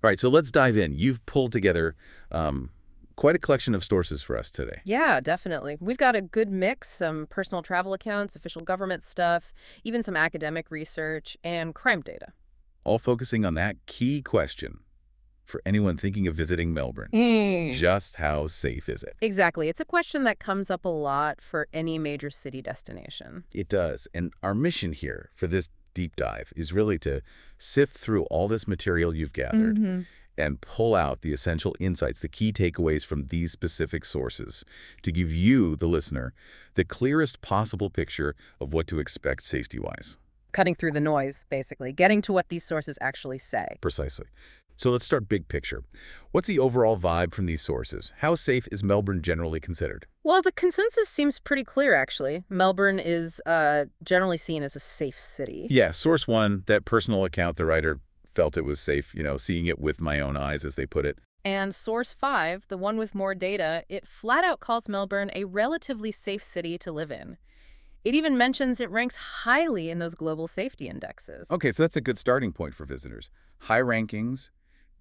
All right, so let's dive in. You've pulled together quite a collection of sources for us today. Yeah, definitely. We've got a good mix, some personal travel accounts, official government stuff, even some academic research, and crime data. All focusing on that key question for anyone thinking of visiting Melbourne. Mm. Just how safe is it? Exactly. It's a question that comes up a lot for any major city destination. It does. And our mission here for this deep dive is really to sift through all this material you've gathered Hmm. and pull out the essential insights, the key takeaways from these specific sources to give you, the listener, the clearest possible picture of what to expect safety-wise. Cutting through the noise, basically, getting to what these sources actually say. Precisely. So let's start big picture. What's the overall vibe from these sources? How safe is Melbourne generally considered? Well, the consensus seems pretty clear, actually. Melbourne is generally seen as a safe city. Yeah, source one, that personal account, the writer felt it was safe, seeing it with my own eyes, as they put it. And source 5, the one with more data, it flat out calls Melbourne a relatively safe city to live in. It even mentions it ranks highly in those global safety indexes. Okay, so that's a good starting point for visitors. High rankings,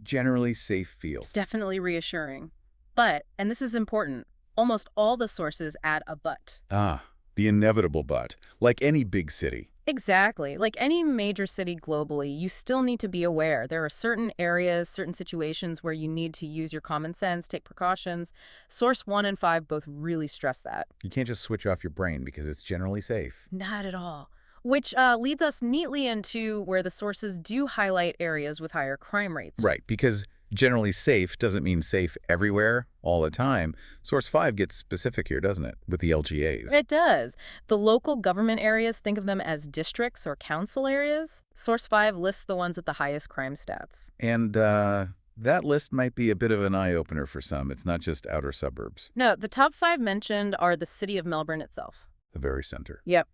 generally safe It's feel. definitely reassuring. But, and this is important, almost all the sources add a but. Ah, the inevitable but. Like any big city. Exactly. Like any major city globally, you still need to be aware. There are certain areas, certain situations where you need to use your common sense, take precautions. Source 1 and 5 both really stress that. You can't just switch off your brain because it's generally safe. Not at all. Which leads us neatly into where the sources do highlight areas with higher crime rates. Right, because generally safe doesn't mean safe everywhere, all the time. Source 5 gets specific here, doesn't it, with the LGAs? It does. The local government areas, think of them as districts or council areas. Source 5 lists the ones with the highest crime stats. And that list might be a bit of an eye-opener for some. It's not just outer suburbs, No, the top 5 mentioned are the city of Melbourne itself. the very center. Yep.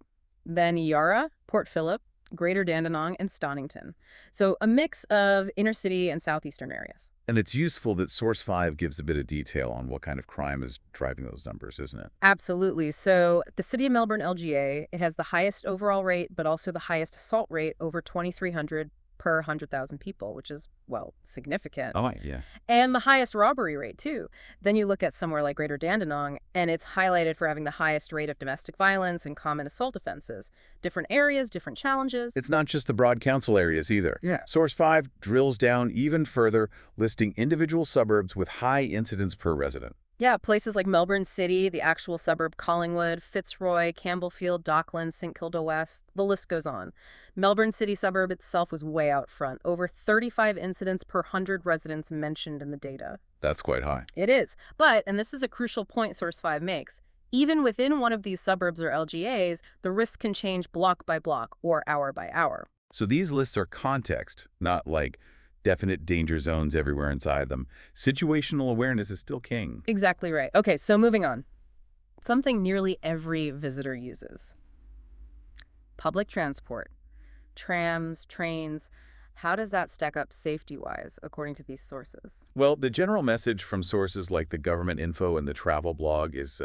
Then Yarra, Port Phillip, Greater Dandenong, and Stonington. So a mix of inner city and southeastern areas. And it's useful that Source 5 gives a bit of detail on what kind of crime is driving those numbers, isn't it? Absolutely. So the City of Melbourne LGA, it has the highest overall rate, but also the highest assault rate, over 2,300 per 100,000 people, which is, well, significant. Oh, yeah. And the highest robbery rate, too. Then you look at somewhere like Greater Dandenong, and it's highlighted for having the highest rate of domestic violence and common assault offenses. Different areas, different challenges. It's not just the broad council areas either. Yeah. Source 5 drills down even further, listing individual suburbs with high incidence per resident. Yeah, places like Melbourne City, the actual suburb Collingwood, Fitzroy, Campbellfield, Docklands, St Kilda West, the list goes on. Melbourne City suburb itself was way out front, over 35 incidents per 100 residents mentioned in the data. That's quite high. It is. But, and this is a crucial point Source 5 makes, even within one of these suburbs or LGAs, the risk can change block by block or hour by hour. So these lists are context, not like definite danger zones everywhere inside them. Situational awareness is still king. Exactly right. Okay, so moving on. Something nearly every visitor uses. Public transport. Trams, trains. How does that stack up safety-wise, according to these sources? Well, the general message from sources like the government info and the travel blog is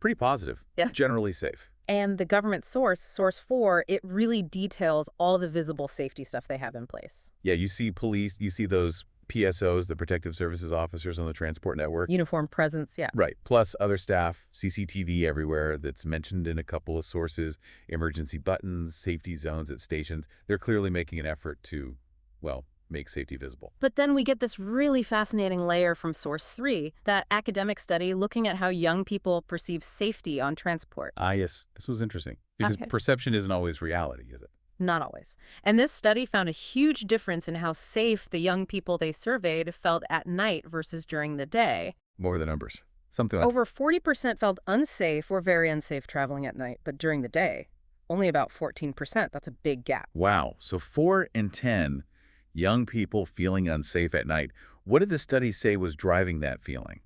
pretty positive, Yeah. generally safe. And the government source, Source 4, it really details all the visible safety stuff they have in place. Yeah, you see police, you see those PSOs, the Protective Services Officers on the transport network. Uniform presence, yeah. Right, plus other staff, CCTV everywhere that's mentioned in a couple of sources, emergency buttons, safety zones at stations. They're clearly making an effort to, well, make safety visible. But then we get this really fascinating layer from Source 3, that academic study looking at how young people perceive safety on transport. Ah, yes, this was interesting because Okay. perception isn't always reality, is it? Not always. And this study found a huge difference in how safe the young people they surveyed felt at night versus during the day. More the numbers. Something like Over 40% felt unsafe or very unsafe traveling at night, but during the day, only about 14%. That's a big gap. wow. So 4 in 10 young people feeling unsafe at night. What did the study say was driving that feeling?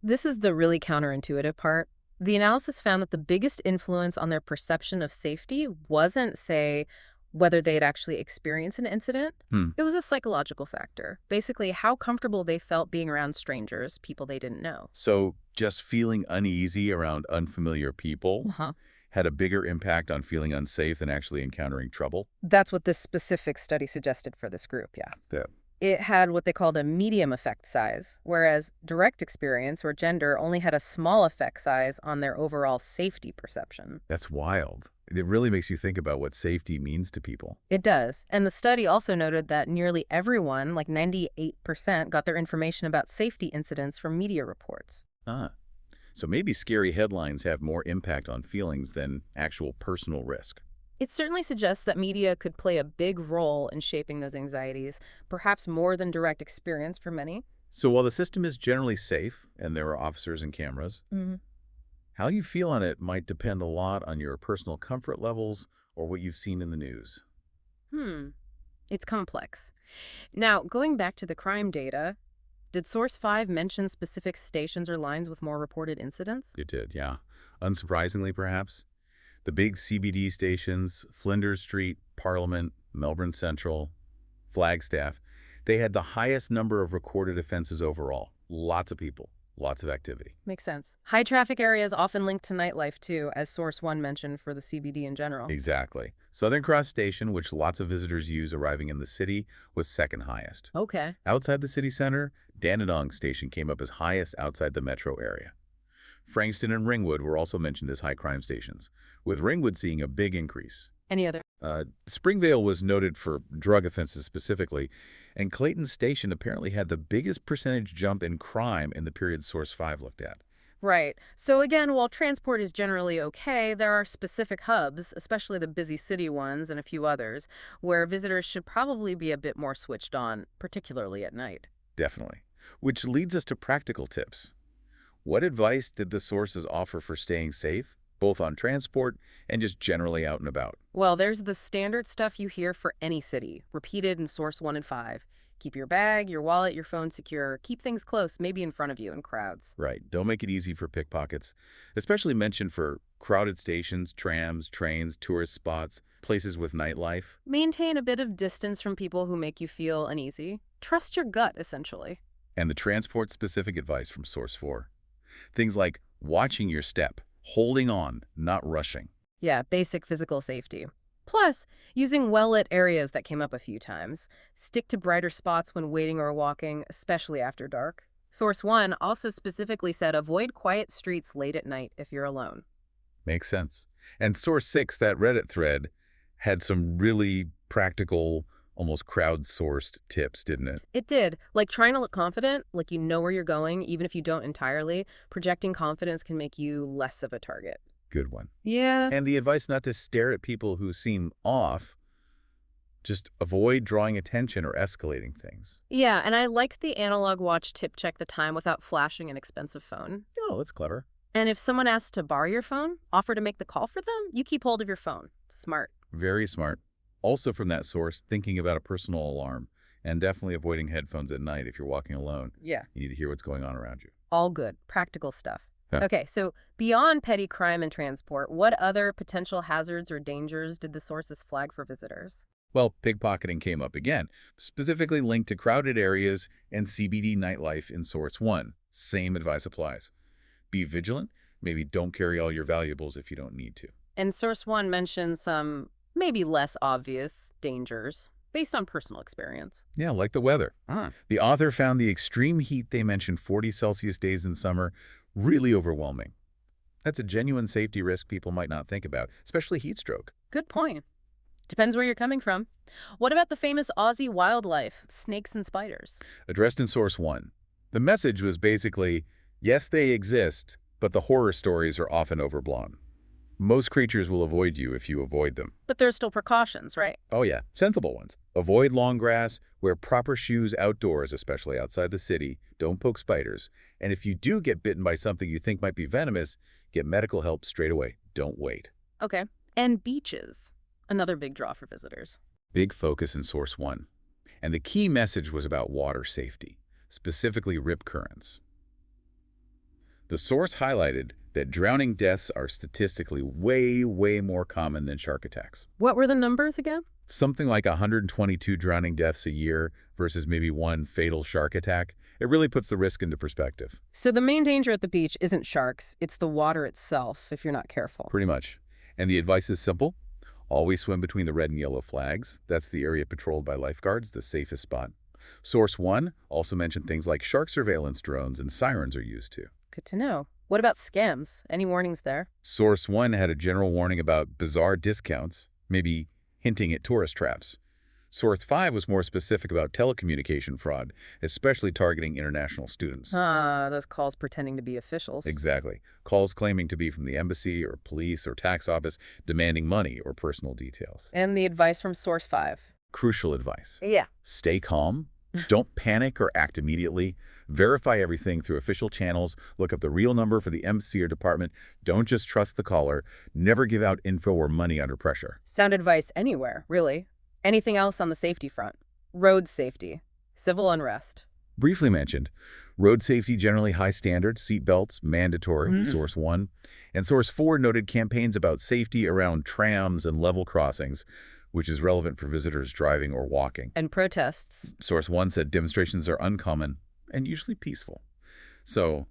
This is the really counterintuitive part. The analysis found that the biggest influence on their perception of safety wasn't, say, whether they'd actually experienced an incident. It was a psychological factor. Basically, how comfortable they felt being around strangers, people they didn't know. So just feeling uneasy around unfamiliar people Uh-huh. had a bigger impact on feeling unsafe than actually encountering trouble? That's what this specific study suggested for this group, yeah. It had what they called a medium effect size, whereas direct experience or gender only had a small effect size on their overall safety perception. That's wild. It really makes you think about what safety means to people. It does. And the study also noted that nearly everyone, like 98%, got their information about safety incidents from media reports. Ah, so maybe scary headlines have more impact on feelings than actual personal risk. It certainly suggests that media could play a big role in shaping those anxieties, perhaps more than direct experience for many. So while the system is generally safe and there are officers and cameras, Hmm. how you feel on it might depend a lot on your personal comfort levels or what you've seen in the news. Hmm. It's complex. Now, going back to the crime data, did Source 5 mention specific stations or lines with more reported incidents? It did, yeah. Unsurprisingly, perhaps, the big CBD stations, Flinders Street, Parliament, Melbourne Central, Flagstaff, they had the highest number of recorded offenses overall. Lots of people, lots of activity. Makes sense. High traffic areas often linked to nightlife too, as Source 1 mentioned for the CBD in general. Exactly. Southern Cross Station, which lots of visitors use arriving in the city, was second highest. Okay. Outside the city center, Dandenong Station came up as highest outside the metro area. Frankston and Ringwood were also mentioned as high crime stations, with Ringwood seeing a big increase. Any other? Springvale was noted for drug offenses specifically, and Clayton Station apparently had the biggest percentage jump in crime in the period Source 5 looked at. Right. So again, while transport is generally okay, there are specific hubs, especially the busy city ones and a few others, where visitors should probably be a bit more switched on, particularly at night. Definitely. Which leads us to practical tips. What advice did the sources offer for staying safe, both on transport and just generally out and about? Well, there's the standard stuff you hear for any city, repeated in Source 1 and 5. Keep your bag, your wallet, your phone secure. Keep things close, maybe in front of you in crowds. Right. Don't make it easy for pickpockets, especially mentioned for crowded stations, trams, trains, tourist spots, places with nightlife. Maintain a bit of distance from people who make you feel uneasy. Trust your gut, essentially. And the transport-specific advice from Source 4. Things like watching your step, holding on, not rushing. Yeah, basic physical safety. Plus, using well-lit areas that came up a few times. Stick to brighter spots when waiting or walking, especially after dark. Source 1 also specifically said avoid quiet streets late at night if you're alone. Makes sense. And Source 6, that Reddit thread, had some really practical, almost crowdsourced tips, didn't it? It did. Like trying to look confident, like you know where you're going, even if you don't entirely. Projecting confidence can make you less of a target. Good one. Yeah. And the advice not to stare at people who seem off, just avoid drawing attention or escalating things. Yeah, and I liked the analog watch tip check the time without flashing an expensive phone. Oh, that's clever. And if someone asks to borrow your phone, offer to make the call for them, you keep hold of your phone. Smart. Very smart. Also from that source, thinking about a personal alarm and definitely avoiding headphones at night if you're walking alone. Yeah. You need to hear what's going on around you. All good. Practical stuff. Yeah. Okay, so beyond petty crime and transport, what other potential hazards or dangers did the sources flag for visitors? Well, pickpocketing came up again, specifically linked to crowded areas and CBD nightlife in Source 1. Same advice applies. Be vigilant. Maybe don't carry all your valuables if you don't need to. And Source 1 mentions some maybe less obvious dangers based on personal experience. Yeah, like the weather. Ah. The author found the extreme heat they mentioned 40 Celsius days in summer really overwhelming. That's a genuine safety risk people might not think about, especially heat stroke. Good point. Depends where you're coming from. What about the famous Aussie wildlife, snakes and spiders? Addressed in Source 1. The message was basically, yes, they exist, but the horror stories are often overblown. Most creatures will avoid you if you avoid them. But there's still precautions, right? Oh yeah, sensible ones. Avoid long grass, wear proper shoes outdoors, especially outside the city, don't poke spiders, and if you do get bitten by something you think might be venomous, get medical help straight away. Don't wait. Okay. And beaches. Another big draw for visitors. Big focus in Source 1. And the key message was about water safety, specifically rip currents. The source highlighted that drowning deaths are statistically way more common than shark attacks. What were the numbers again? Something like 122 drowning deaths a year versus maybe one fatal shark attack. It really puts the risk into perspective. So the main danger at the beach isn't sharks, it's the water itself, if you're not careful. Pretty much. And the advice is simple. Always swim between the red and yellow flags. That's the area patrolled by lifeguards, the safest spot. Source 1 also mentioned things like shark surveillance drones and sirens are used too. Good to know. What about scams? Any warnings there? Source 1 had a general warning about bizarre discounts, maybe hinting at tourist traps. Source 5 was more specific about telecommunication fraud, especially targeting international students. Ah, those calls pretending to be officials. Exactly. Calls claiming to be from the embassy or police or tax office demanding money or personal details. And the advice from Source 5. Crucial advice. Yeah. Stay calm. Don't panic or act immediately. Verify everything through official channels. Look up the real number for the embassy or department. Don't just trust the caller. Never give out info or money under pressure. Sound advice anywhere, really. Anything else on the safety front? Road safety, civil unrest. Briefly mentioned, road safety generally high standards, seat belts, mandatory, Source 1. And Source 4 noted campaigns about safety around trams and level crossings, which is relevant for visitors driving or walking. And protests. Source 1 said demonstrations are uncommon and usually peaceful. So,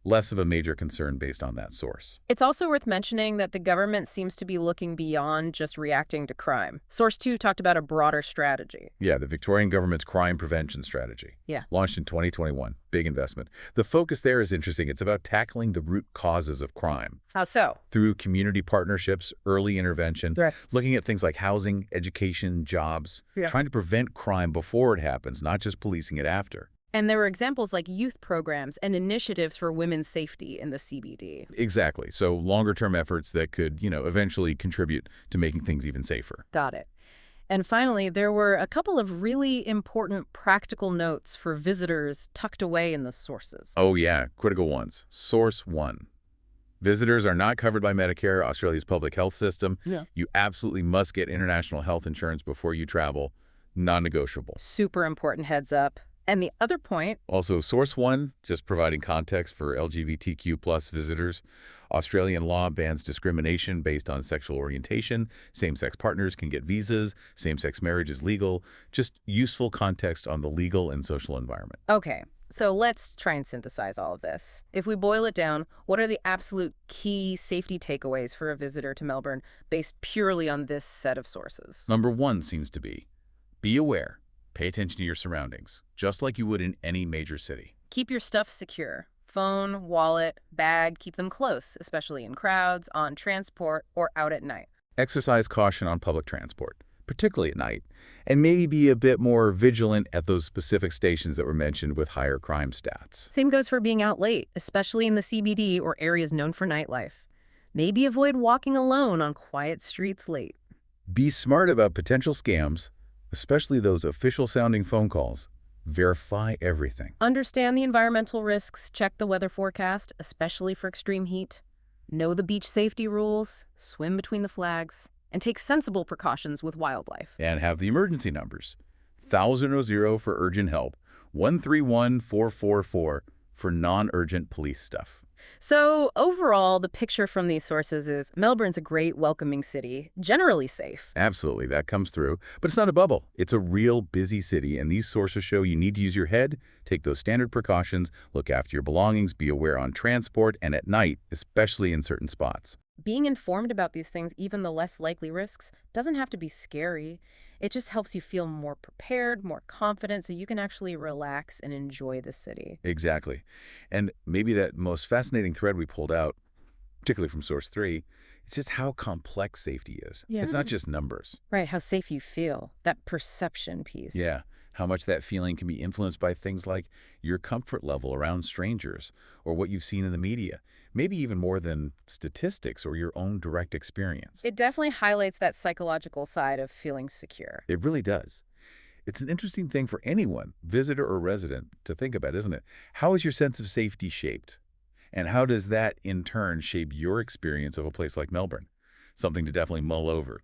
less of a major concern based on that source. It's also worth mentioning that the government seems to be looking beyond just reacting to crime. Source 2 talked about a broader strategy. Yeah, the Victorian government's crime prevention strategy. Yeah. Launched in 2021. Big investment. The focus there is interesting. It's about tackling the root causes of crime. How so? Through community partnerships, early intervention, Right. looking at things like housing, education, jobs, Yeah. trying to prevent crime before it happens, not just policing it after. And there were examples like youth programs and initiatives for women's safety in the CBD. Exactly. So longer-term efforts that could, eventually contribute to making things even safer. Got it. And finally, there were a couple of really important practical notes for visitors tucked away in the sources. Oh yeah, critical ones. Source 1. Visitors are not covered by Medicare, Australia's public health system. Yeah. You absolutely must get international health insurance before you travel. Non-negotiable. Super important heads up. And the other point, Also, Source 1, just providing context for LGBTQ plus visitors. Australian law bans discrimination based on sexual orientation. Same-sex partners can get visas. Same-sex marriage is legal. Just useful context on the legal and social environment. okay, so let's try and synthesize all of this. If we boil it down, what are the absolute key safety takeaways for a visitor to Melbourne based purely on this set of sources? Number 1 seems to be aware. Pay attention to your surroundings, just like you would in any major city. Keep your stuff secure. Phone, wallet, bag, keep them close, especially in crowds, on transport, or out at night. Exercise caution on public transport, particularly at night, and maybe be a bit more vigilant at those specific stations that were mentioned with higher crime stats. Same goes for being out late, especially in the CBD or areas known for nightlife. Maybe avoid walking alone on quiet streets late. Be smart about potential scams, especially those official-sounding phone calls. Verify everything. Understand the environmental risks, check the weather forecast, especially for extreme heat. Know the beach safety rules, swim between the flags, and take sensible precautions with wildlife. And have the emergency numbers. 1000 for urgent help, 131-444 for non-urgent police stuff. So overall, the picture from these sources is Melbourne's a great, welcoming city, generally safe. Absolutely, that comes through. But it's not a bubble. It's a real busy city, and these sources show you need to use your head, take those standard precautions, look after your belongings, be aware on transport, and at night, especially in certain spots. Being informed about these things, even the less likely risks, doesn't have to be scary. It just helps you feel more prepared, more confident, so you can actually relax and enjoy the city. Exactly. And maybe that most fascinating thread we pulled out, particularly from Source 3, it's just how complex safety is. Yeah. It's not just numbers. Right, how safe you feel, that perception piece. Yeah, how much that feeling can be influenced by things like your comfort level around strangers or what you've seen in the media, maybe even more than statistics or your own direct experience. It definitely highlights that psychological side of feeling secure. It really does. It's an interesting thing for anyone, visitor or resident, to think about, isn't it? How is your sense of safety shaped? And how does that, in turn, shape your experience of a place like Melbourne? Something to definitely mull over.